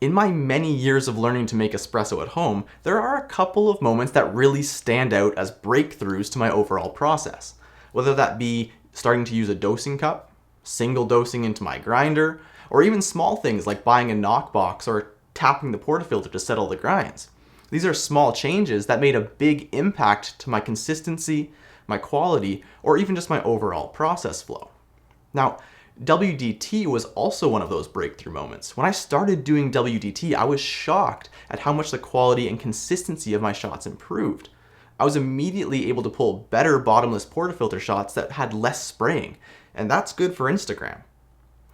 In my many years of learning to make espresso at home, there are a couple of moments that really stand out as breakthroughs to my overall process. Whether that be starting to use a dosing cup, single dosing into my grinder, or even small things like buying a knockbox or tapping the portafilter to settle the grinds. These are small changes that made a big impact to my consistency, my quality, or even just my overall process flow. Now, WDT was also one of those breakthrough moments. When I started doing WDT, I was shocked at how much the quality and consistency of my shots improved. I was immediately able to pull better bottomless portafilter shots that had less spraying, and that's good for Instagram.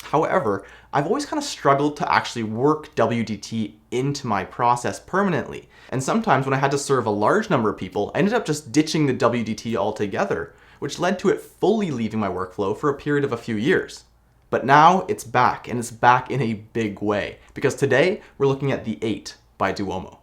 However, I've always kind of struggled to actually work WDT into my process permanently, and sometimes when I had to serve a large number of people, I ended up just ditching the WDT altogether, which led to it fully leaving my workflow for a period of a few years. But now it's back, and it's back in a big way, because today we're looking at the 8 by DUOMO.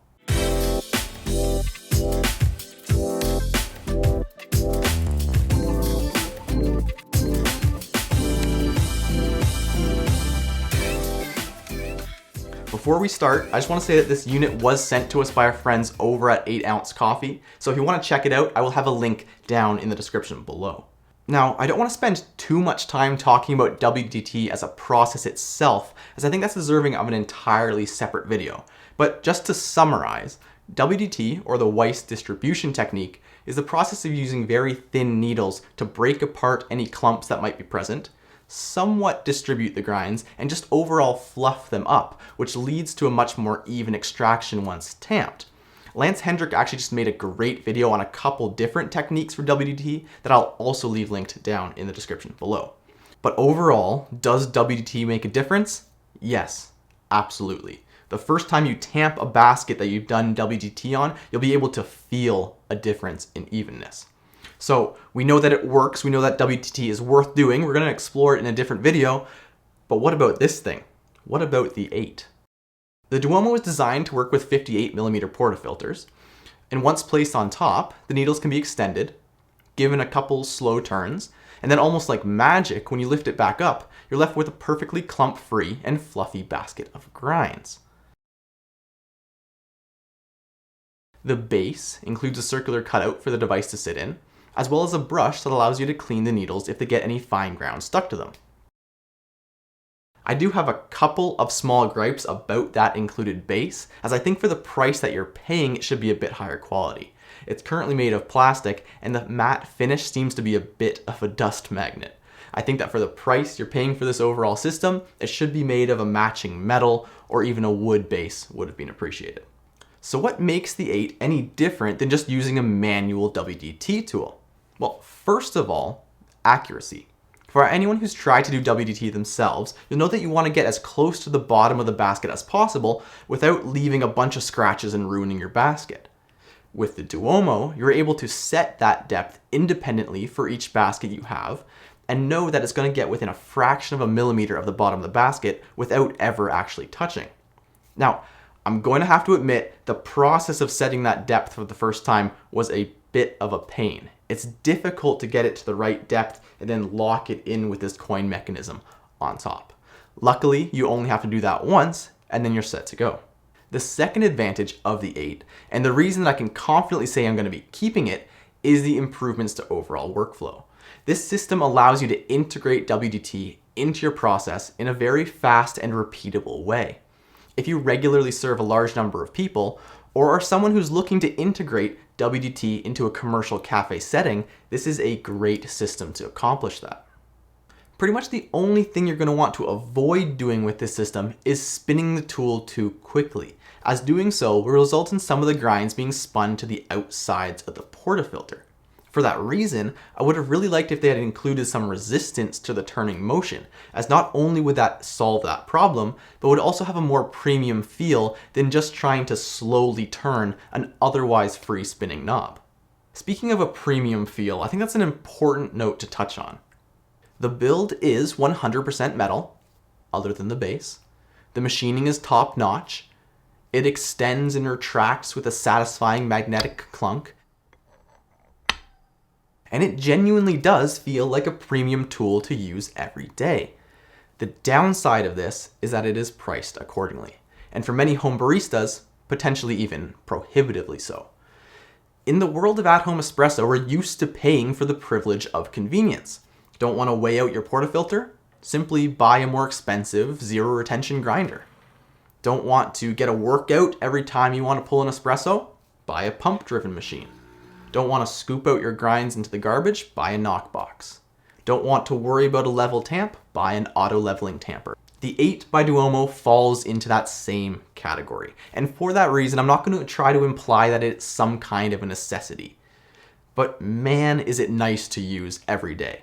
Before we start, I just want to say that this unit was sent to us by our friends over at 8 Ounce Coffee, so if you want to check it out, I will have a link down in the description below. Now, I don't want to spend too much time talking about WDT as a process itself, as I think that's deserving of an entirely separate video. But just to summarize, WDT, or the Weiss Distribution Technique, is the process of using very thin needles to break apart any clumps that might be present, somewhat distribute the grinds, and just overall fluff them up, which leads to a much more even extraction once tamped. Lance Hendrick actually just made a great video on a couple different techniques for WDT that I'll also leave linked down in the description below. But overall, does WDT make a difference? Yes, absolutely. The first time you tamp a basket that you've done WDT on, you'll be able to feel a difference in evenness. So we know that it works, we know that WDT is worth doing, we're going to explore it in a different video, but what about this thing? What about the 8? The DUOMO is designed to work with 58mm portafilters, and once placed on top, the needles can be extended, given a couple slow turns, and then almost like magic, when you lift it back up, you're left with a perfectly clump-free and fluffy basket of grinds. The base includes a circular cutout for the device to sit in, as well as a brush that allows you to clean the needles if they get any fine ground stuck to them. I do have a couple of small gripes about that included base, as I think for the price that you're paying, it should be a bit higher quality. It's currently made of plastic, and the matte finish seems to be a bit of a dust magnet. I think that for the price you're paying for this overall system, it should be made of a matching metal, or even a wood base would have been appreciated. So what makes the 8 any different than just using a manual WDT tool? Well, first of all, accuracy. For anyone who's tried to do WDT themselves, you'll know that you want to get as close to the bottom of the basket as possible without leaving a bunch of scratches and ruining your basket. With the DUOMO, you're able to set that depth independently for each basket you have, and know that it's going to get within a fraction of a millimeter of the bottom of the basket without ever actually touching. Now, I'm going to have to admit, the process of setting that depth for the first time was a bit of a pain. It's difficult to get it to the right depth and then lock it in with this coin mechanism on top. Luckily, you only have to do that once, and then you're set to go. The second advantage of the 8, and the reason that I can confidently say I'm going to be keeping it, is the improvements to overall workflow. This system allows you to integrate WDT into your process in a very fast and repeatable way. If you regularly serve a large number of people, or are someone who's looking to integrate WDT into a commercial cafe setting, this is a great system to accomplish that. Pretty much the only thing you're going to want to avoid doing with this system is spinning the tool too quickly, as doing so will result in some of the grinds being spun to the outsides of the portafilter. For that reason, I would have really liked if they had included some resistance to the turning motion, as not only would that solve that problem, but would also have a more premium feel than just trying to slowly turn an otherwise free spinning knob. Speaking of a premium feel, I think that's an important note to touch on. The build is 100% metal, other than the base. The machining is top notch. It extends and retracts with a satisfying magnetic clunk. And it genuinely does feel like a premium tool to use every day. The downside of this is that it is priced accordingly. and for many home baristas, potentially even prohibitively so. In the world of at-home espresso, we're used to paying for the privilege of convenience. Don't want to weigh out your portafilter? Simply buy a more expensive zero retention grinder. Don't want to get a workout every time you want to pull an espresso? Buy a pump-driven machine. Don't want to scoop out your grinds into the garbage? Buy a knockbox. Don't want to worry about a level tamp? Buy an auto-leveling tamper. The 8 by DUOMO falls into that same category. And for that reason, I'm not going to try to imply that it's some kind of a necessity. But man, is it nice to use every day.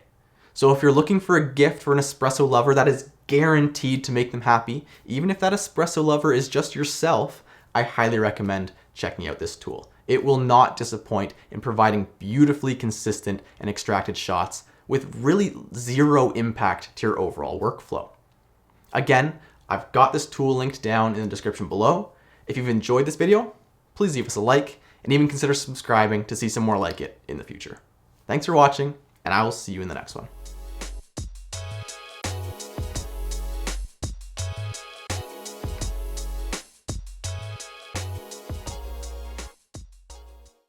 So if you're looking for a gift for an espresso lover that is guaranteed to make them happy, even if that espresso lover is just yourself, I highly recommend checking out this tool. It will not disappoint in providing beautifully consistent and extracted shots with really zero impact to your overall workflow. Again, I've got this tool linked down in the description below. If you've enjoyed this video, please leave us a like and even consider subscribing to see some more like it in the future. Thanks for watching, and I will see you in the next one.